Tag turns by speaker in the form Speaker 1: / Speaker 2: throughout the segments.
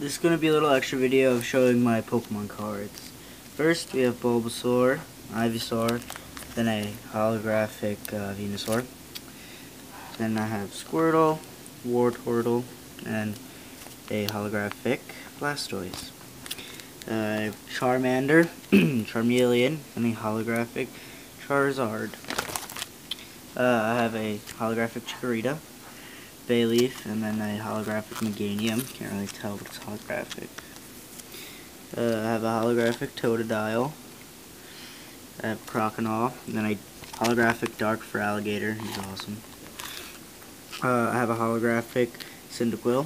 Speaker 1: This is going to be a little extra video of showing my Pokemon cards. First, we have Bulbasaur, Ivysaur, then a holographic Venusaur. Then I have Squirtle, Wartortle, and a holographic Blastoise. Charmander, Charmeleon, and a holographic Charizard. I have a holographic Chikorita, Bayleaf, and then a holographic Meganium. Can't really tell, but it's holographic. I have a holographic Totodile. I have Croconaw, and then a holographic Dark for Alligator. He's awesome. I have a holographic Cyndaquil,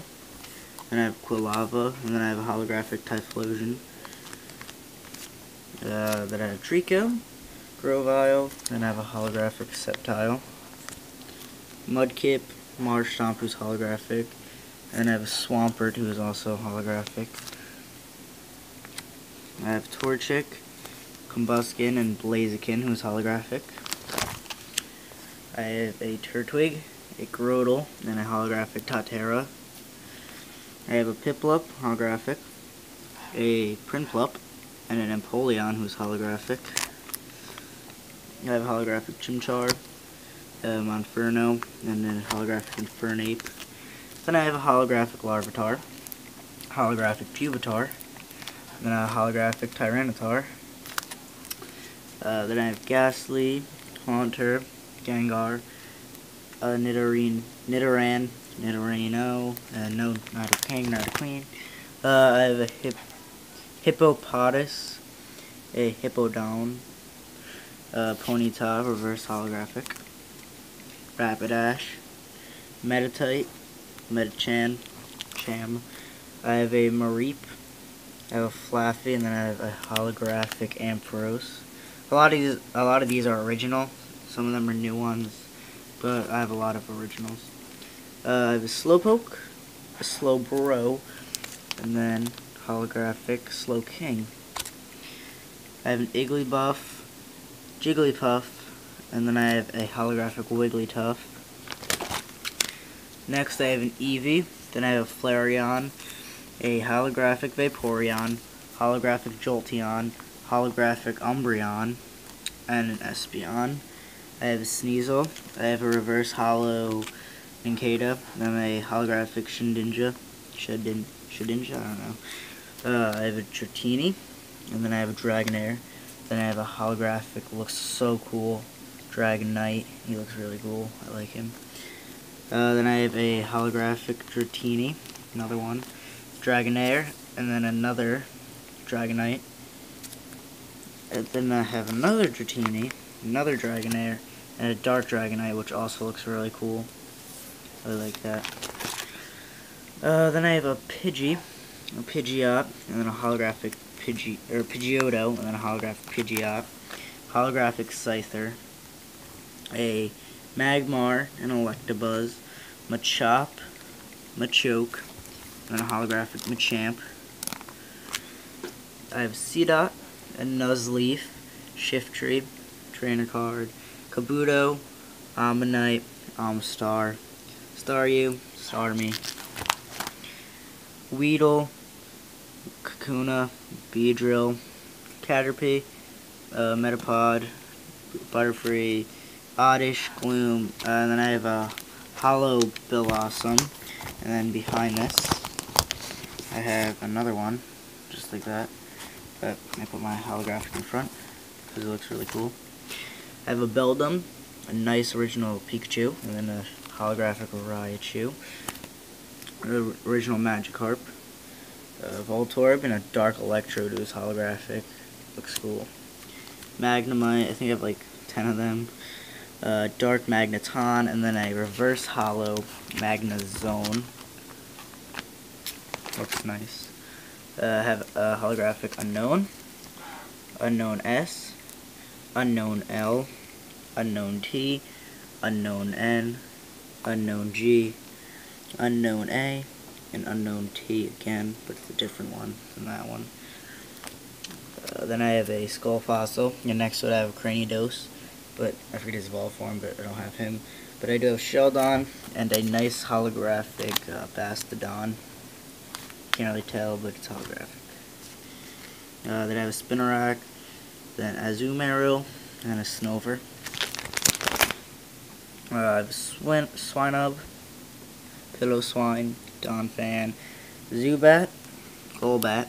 Speaker 1: and I have Quilava, and then I have a holographic Typhlosion. Then I have Trico, Grovyle, and I have a holographic Sceptile. Mudkip, Marshtomp, who's holographic, and I have a Swampert, who is also holographic. I have Torchic, Combuskin, and Blaziken, who is holographic. I have a Turtwig, a Grotle, and a holographic Tatera. I have a Piplup, holographic, a Prinplup, and an Empoleon, who's holographic. I have a holographic Chimchar, Monferno, and then a holographic Infernape. Then I have a holographic Larvitar, holographic Pupitar, then a holographic Tyranitar. Then I have Ghastly, Haunter, Gengar, Nidoran, Nidorino, and no, not a king, not a queen. I have a Hippopotas, a Hippowdon, Ponyta, reverse holographic, Rapidash, Meditite, Medicham, I have a Mareep, I have a Flaffy, and then I have a holographic Ampharos. A lot of these are original. Some of them are new ones, but I have a lot of originals. I have a Slowpoke, a Slowbro, and then holographic Slowking. I have an Igglybuff, Jigglypuff, and then I have a holographic Wigglytuff. Next I have an Eevee, then I have a Flareon, a holographic Vaporeon, holographic Jolteon, holographic Umbreon, and an Espeon. I have a Sneasel, I have a reverse holo Nincada, then a holographic Shedinja, I don't know. I have a Dratini, and then I have a Dragonair. Then I have a holographic, looks so cool, Dragonite. He looks really cool. I like him. Then I have a holographic Dratini, another one, Dragonair, and then another Dragonite. And then I have another Dratini, another Dragonair, and a Dark Dragonite, which also looks really cool. I like that. Then I have a Pidgey, a Pidgeot, and then a holographic Pidgeotto, and then a holographic Pidgeot, holographic Scyther, a Magmar, an Electabuzz, Machop, Machoke, and a holographic Machamp. I have Seedot, a Nuzleaf, Shiftry, Trainer Card, Kabuto, Ammonite, Amistar, Staryu, Starmie, Weedle, Kakuna, Beedrill, Caterpie, Metapod, Butterfree, Oddish, Gloom, and then I have a Holo Billossom, and then behind this I have another one, just like that, but I put my holographic in front because it looks really cool. I have a Beldum, a nice original Pikachu, and then a holographic Raichu, an original Magikarp, Voltorb, and a Dark Electrode who's holographic. Looks cool. Magnemite, I think I have like 10 of them. Dark Magneton, and then a reverse holo Magnezone. Looks nice. I have a holographic Unknown, Unknown S, Unknown L, Unknown T, Unknown N, Unknown G, Unknown A, and Unknown T again, but it's a different one than that one. Then I have a Skull Fossil, and next to it I have a Cranidos, but I forget his evolved form, but I don't have him. But I do have Sheldon, and a nice holographic Bastodon. Can't really tell, but it's holographic. Then I have a Spinarak, then a Azumarill, and a Snover. I have a Swinub, Pillow-Swine, Donphan, Zubat, Golbat,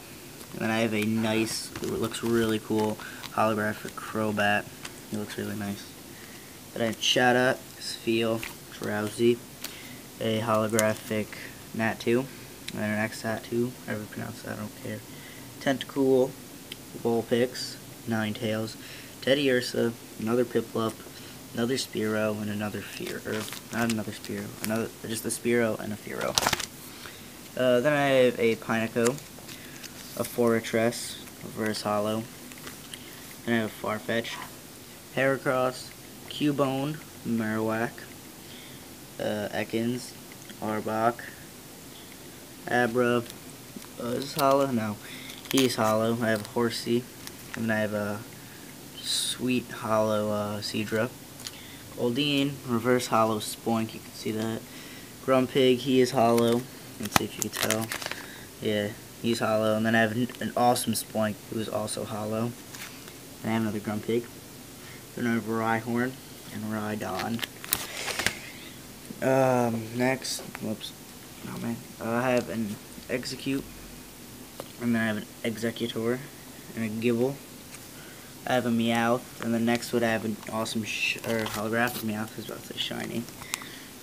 Speaker 1: and then I have a nice, it looks really cool, holographic Crobat. It looks really nice. Then I have Chatot, Spheal, Drowsy, a holographic Natu, and then an X-Natu, however you pronounce that, I don't care. Tentacool, Vulpix, Ninetales, Teddiursa, another Piplup, another Spearow, and another just a Spearow and a Fearow. Then I have a Pineco, a Forretress, Reverse Hollow, and I have a Farfetch'd, Heracross, Cubone, Marowak, Ekans, Arbok, Abra. Is this hollow? No. He's hollow. I have a Horsey, and I have a sweet hollow Seadra. Goldeen, reverse hollow Spoink, you can see that. Grumpig, he is hollow. Let's see if you can tell. Yeah, he's hollow. And then I have an awesome Spoink, who is also hollow. And I have another Grumpig. Then I have Rhyhorn and Rhydon. Next, whoops, oh man, I have an Execute, and then I have an Executor, and a Gibble. I have a Meowth, and then next would I have an awesome holographic Meowth, who's about to say shiny.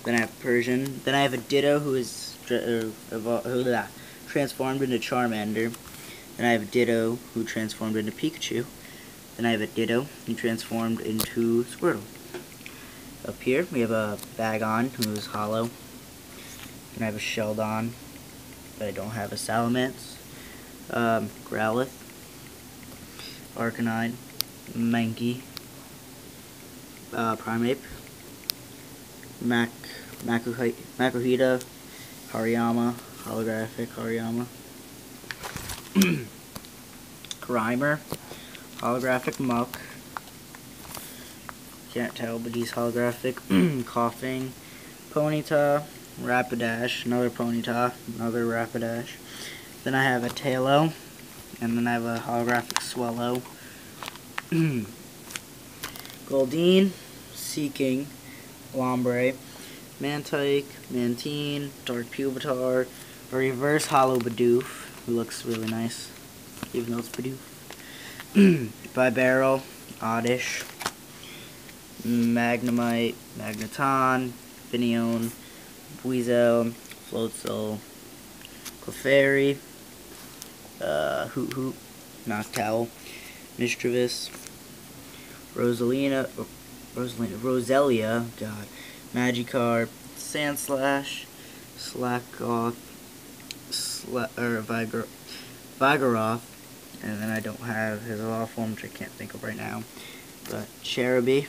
Speaker 1: Then I have Persian. Then I have a Ditto who is transformed into Charmander. Then I have a Ditto who transformed into Pikachu. Then I have a Ditto who transformed into Squirtle. Up here we have a Bagon who is hollow. And I have a Sheldon, but I don't have a Salamence. Growlithe, Arcanine, Mankey, Primeape, Makuhita, Hariyama, holographic Hariyama, Grimer, holographic Muck, can't tell but he's holographic, Coughing, Ponyta, Rapidash, another Ponyta, another Rapidash. Then I have a Tailo, and then I have a holographic Swellow. Goldeen, Seeking, Lombre, Mantike, Mantine, Dark Pupitar, a reverse hollow Bidoof, who looks really nice, even though it's Bidoof. Bibarel, Oddish, Magnemite, Magneton, Finneon, Weasel, Floatzel, Clefairy, Hoot, Noctowl, Mischievous, Roselia, God, Magikarp, Sandslash, Slackoth, Vigoroth, and then I don't have his law form, which I can't think of right now, but Cherubi,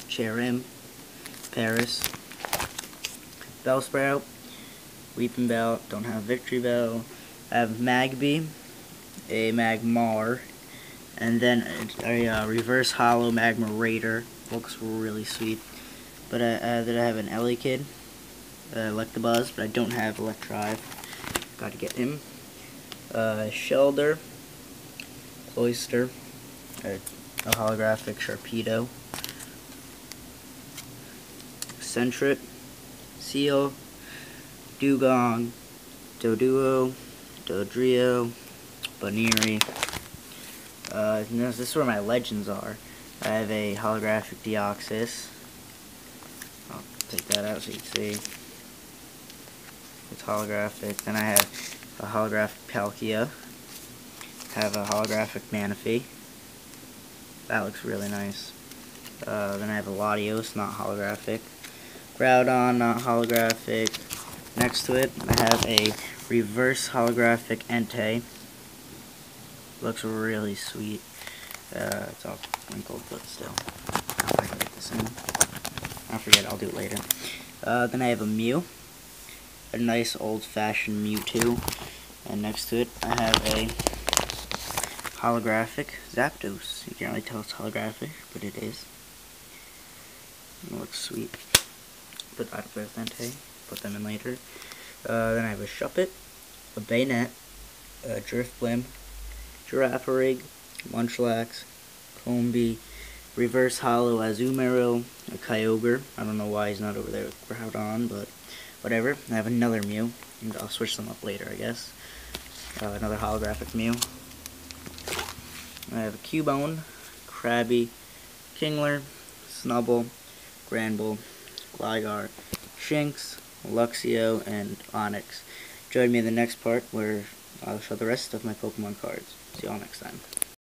Speaker 1: Cherim, Paris, Bellsprout, Weeping Bell, don't have Victory Bell. I have Magby, a Magmar, and then a reverse hollow Magma Raider. Looks really sweet. But then I have an Elekid, Electabuzz, but I don't have Electrive. Got to get him. Shelder, Cloyster, a holographic Sharpedo, Sentret, Seal, Dugong, Doduo, Dodrio, Baneri. This is where my legends are. I have a holographic Deoxys. I'll take that out so you can see. It's holographic. Then I have a holographic Palkia. I have a holographic Manaphy. That looks really nice. Then I have a Latios, not holographic. Groudon, not holographic. Next to it, I have a reverse holographic Entei. Looks really sweet. It's all wrinkled, but still. If I can get this in. I'll forget, I'll do it later. Then I have a Mew. A nice old-fashioned Mewtwo. And next to it, I have a holographic Zapdos. You can't really tell it's holographic, but it is. It looks sweet. But I don't have Entei. Put them in later. Then I have a Shuppet, a Bayonet, a Drifblim, Girafarig, Munchlax, Combee, Reverse Holo Azumarill, a Kyogre. I don't know why he's not over there with Groudon, but whatever. I have another Mew, and I'll switch them up later, I guess. Another holographic Mew. I have a Cubone, Krabby, Kingler, Snubbull, Granbull, Gligar, Shinx, Luxio, and Onix. Join me in the next part where I'll show the rest of my Pokemon cards. See y'all next time.